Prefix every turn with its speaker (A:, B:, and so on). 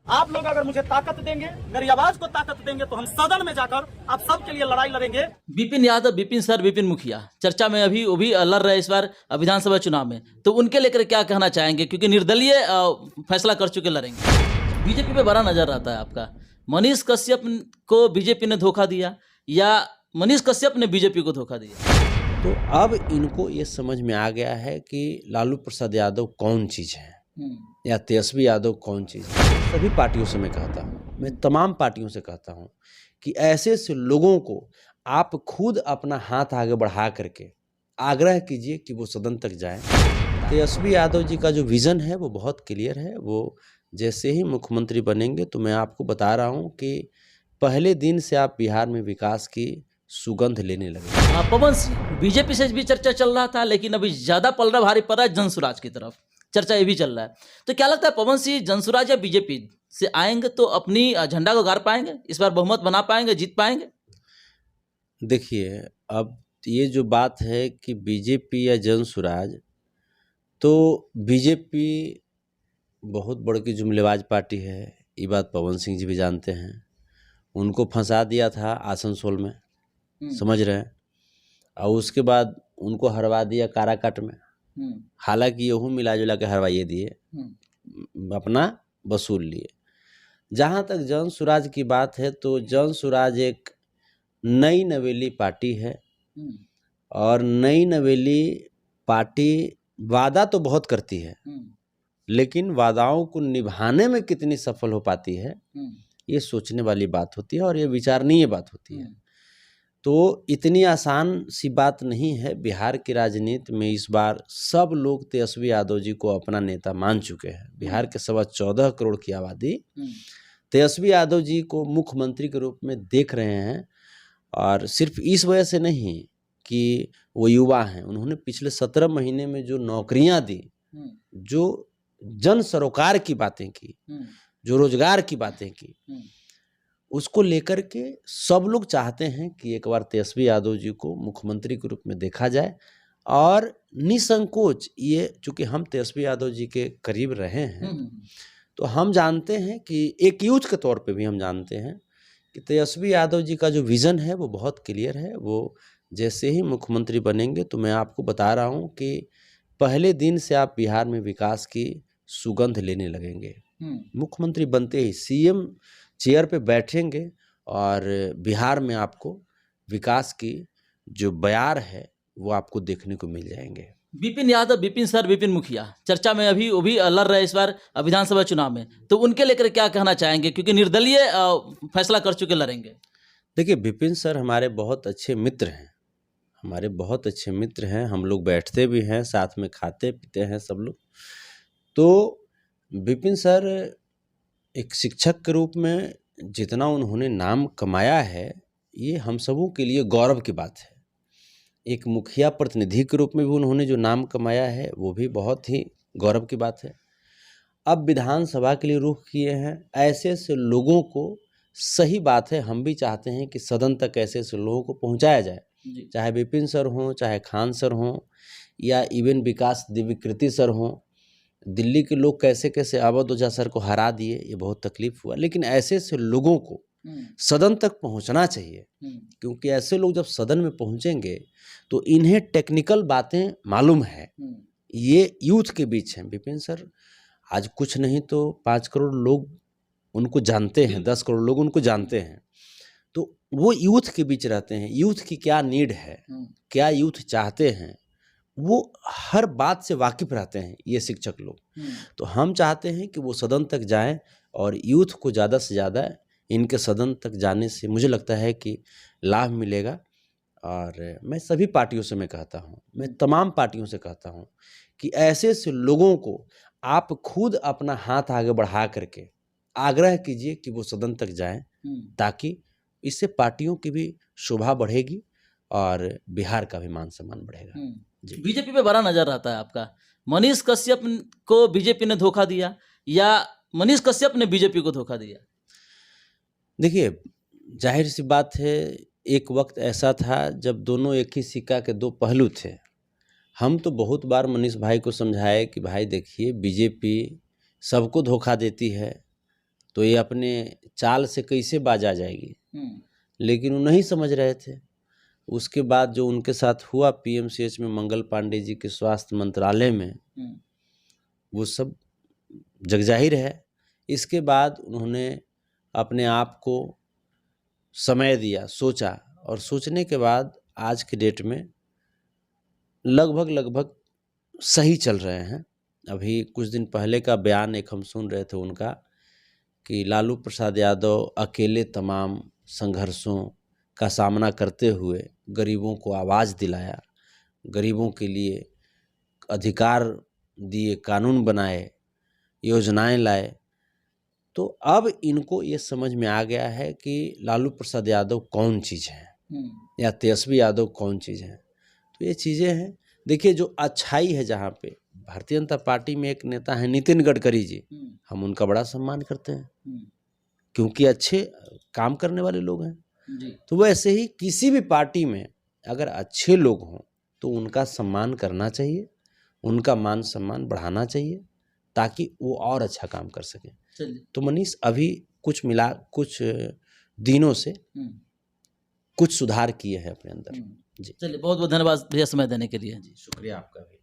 A: आप लोग अगर मुझे ताकत देंगे, मेरी आवाज को ताकत देंगे, तो हम सदन में जाकर आप सबके लिए लड़ाई लड़ेंगे।
B: विपिन यादव, विपिन सर, विपिन मुखिया चर्चा में अभी वो भी लड़ रहे इस बार विधानसभा चुनाव में, तो उनके लेकर क्या कहना चाहेंगे, क्योंकि निर्दलीय फैसला कर चुके लड़ेंगे। बीजेपी पे बड़ा नजर आता है आपका। मनीष कश्यप को बीजेपी ने धोखा दिया या मनीष कश्यप ने बीजेपी को धोखा दिया?
C: तो अब इनको ये समझ में आ गया है कि लालू प्रसाद यादव कौन चीज़ है या तेजस्वी यादव कौन चीज़ है। सभी पार्टियों से मैं कहता हूँ, मैं तमाम पार्टियों से कहता हूँ कि ऐसे से लोगों को आप खुद अपना हाथ आगे बढ़ा करके आग्रह कीजिए कि वो सदन तक जाएं। तेजस्वी यादव जी का जो विज़न है वो बहुत क्लियर है। वो जैसे ही मुख्यमंत्री बनेंगे तो मैं आपको बता रहा हूँ कि पहले दिन से आप बिहार में विकास की सुगंध लेने लगे।
B: पवन सिंह, बीजेपी से भी चर्चा चल रहा था, लेकिन अभी ज्यादा पलड़ा भारी पड़ रहा है जनसुराज की तरफ, चर्चा ये भी चल रहा है। तो क्या लगता है पवन सिंह जनसुराज या बीजेपी से आएंगे तो अपनी झंडा को गाड़ पाएंगे, इस बार बहुमत बना पाएंगे, जीत पाएंगे?
C: देखिए, अब ये जो बात है कि बीजेपी या जनसुराज, तो बीजेपी बहुत बड़ी की जुमलेबाज पार्टी है, ये बात पवन सिंह जी भी जानते हैं। उनको फंसा दिया था आसनसोल में, समझ रहे हैं, और उसके बाद उनको हरवा दिया काराकाट में। हालांकि यहू मिला जुला के हरवाइए दिए, अपना वसूल लिए। जहाँ तक जनसुराज की बात है तो जनसुराज एक नई नवेली पार्टी है, और नई नवेली पार्टी वादा तो बहुत करती है, लेकिन वादाओं को निभाने में कितनी सफल हो पाती है ये सोचने वाली बात होती है और ये विचारणीय बात होती है। तो इतनी आसान सी बात नहीं है। बिहार की राजनीति में इस बार सब लोग तेजस्वी यादव जी को अपना नेता मान चुके हैं। बिहार के 14.25 करोड़ की आबादी तेजस्वी यादव जी को मुख्यमंत्री के रूप में देख रहे हैं, और सिर्फ इस वजह से नहीं कि वो युवा हैं। उन्होंने पिछले 17 महीने में जो नौकरियां दी, जो जन सरोकार की बातें की, जो रोजगार की बातें की, उसको लेकर के सब लोग चाहते हैं कि एक बार तेजस्वी यादव जी को मुख्यमंत्री के रूप में देखा जाए। और निसंकोच ये, चूंकि हम तेजस्वी यादव जी के करीब रहे हैं, तो हम जानते हैं कि एक यूथ के तौर पे भी हम जानते हैं कि तेजस्वी यादव जी का जो विज़न है वो बहुत क्लियर है। वो जैसे ही मुख्यमंत्री बनेंगे तो मैं आपको बता रहा हूँ कि पहले दिन से आप बिहार में विकास की सुगंध लेने लगेंगे। मुख्यमंत्री बनते ही सीएम चेयर पे बैठेंगे और बिहार में आपको विकास की जो बयार है वो आपको देखने को मिल जाएंगे।
B: विपिन यादव, विपिन सर, विपिन मुखिया चर्चा में अभी वो भी लड़ रहे इस बार विधानसभा चुनाव में, तो उनके लेकर क्या कहना चाहेंगे, क्योंकि निर्दलीय फैसला कर चुके लड़ेंगे?
C: देखिए, विपिन सर हमारे बहुत अच्छे मित्र हैं, हमारे बहुत अच्छे मित्र हैं। हम लोग बैठते भी हैं, साथ में खाते पीते हैं सब लोग। तो विपिन सर एक शिक्षक के रूप में जितना उन्होंने नाम कमाया है, ये हम सबों के लिए गौरव की बात है। एक मुखिया प्रतिनिधि के रूप में भी उन्होंने जो नाम कमाया है वो भी बहुत ही गौरव की बात है। अब विधानसभा के लिए रुख किए हैं। ऐसे ऐसे लोगों को, सही बात है, हम भी चाहते हैं कि सदन तक ऐसे ऐसे लोगों को पहुंचाया जाए, चाहे विपिन सर हों, चाहे खान सर हों, या इवन विकास दिव्यकृति सर हों। दिल्ली के लोग कैसे कैसे अवध ओझा सर को हरा दिए, ये बहुत तकलीफ हुआ, लेकिन ऐसे ऐसे लोगों को सदन तक पहुंचना चाहिए, क्योंकि ऐसे लोग जब सदन में पहुंचेंगे तो इन्हें टेक्निकल बातें मालूम है। ये यूथ के बीच हैं। विपिन सर आज कुछ नहीं तो 5 करोड़ लोग उनको जानते हैं, 10 करोड़ लोग उनको जानते हैं। तो वो यूथ के बीच रहते हैं। यूथ की क्या नीड है, क्या यूथ चाहते हैं, वो हर बात से वाकिफ रहते हैं ये शिक्षक लोग। तो हम चाहते हैं कि वो सदन तक जाएं, और यूथ को ज़्यादा से ज़्यादा इनके सदन तक जाने से मुझे लगता है कि लाभ मिलेगा। और मैं सभी पार्टियों से मैं कहता हूँ, मैं तमाम पार्टियों से कहता हूँ कि ऐसे ऐसे लोगों को आप खुद अपना हाथ आगे बढ़ा करके आग्रह कीजिए कि वो सदन तक जाएं, ताकि इससे पार्टियों की भी शोभा बढ़ेगी और बिहार का भी मान सम्मान बढ़ेगा।
B: बीजेपी पे बड़ा नजर आता है आपका। मनीष कश्यप को बीजेपी ने धोखा दिया या मनीष कश्यप ने बीजेपी को धोखा दिया?
C: देखिए, जाहिर सी बात है, एक वक्त ऐसा था जब दोनों एक ही सिक्का के दो पहलू थे। हम तो बहुत बार मनीष भाई को समझाए कि भाई देखिए, बीजेपी सबको धोखा देती है, तो ये अपने चाल से कैसे बाज आ जाएगी, लेकिन वो नहीं समझ रहे थे। उसके बाद जो उनके साथ हुआ पीएमसीएच में मंगल पांडे जी के स्वास्थ्य मंत्रालय में, वो सब जगजाहिर है। इसके बाद उन्होंने अपने आप को समय दिया, सोचा, और सोचने के बाद आज के डेट में लगभग सही चल रहे हैं। अभी कुछ दिन पहले का बयान एक हम सुन रहे थे उनका कि लालू प्रसाद यादव अकेले तमाम संघर्षों का सामना करते हुए गरीबों को आवाज़ दिलाया, गरीबों के लिए अधिकार दिए, कानून बनाए, योजनाएं लाए। तो अब इनको ये समझ में आ गया है कि लालू प्रसाद यादव कौन चीज़ है या तेजस्वी यादव कौन चीज़ है। तो ये चीज़ें हैं। देखिए, जो अच्छाई है, जहाँ पे भारतीय जनता पार्टी में एक नेता है नितिन गडकरी जी, हम उनका बड़ा सम्मान करते हैं क्योंकि अच्छे काम करने वाले लोग हैं। तो वैसे ही किसी भी पार्टी में अगर अच्छे लोग हों तो उनका सम्मान करना चाहिए, उनका मान सम्मान बढ़ाना चाहिए ताकि वो और अच्छा काम कर सके। तो मनीष, अभी कुछ दिनों से कुछ सुधार किए हैं अपने अंदर। जी,
B: चलिए, बहुत बहुत धन्यवाद भैया समय देने के लिए।
C: जी, शुक्रिया आपका भी।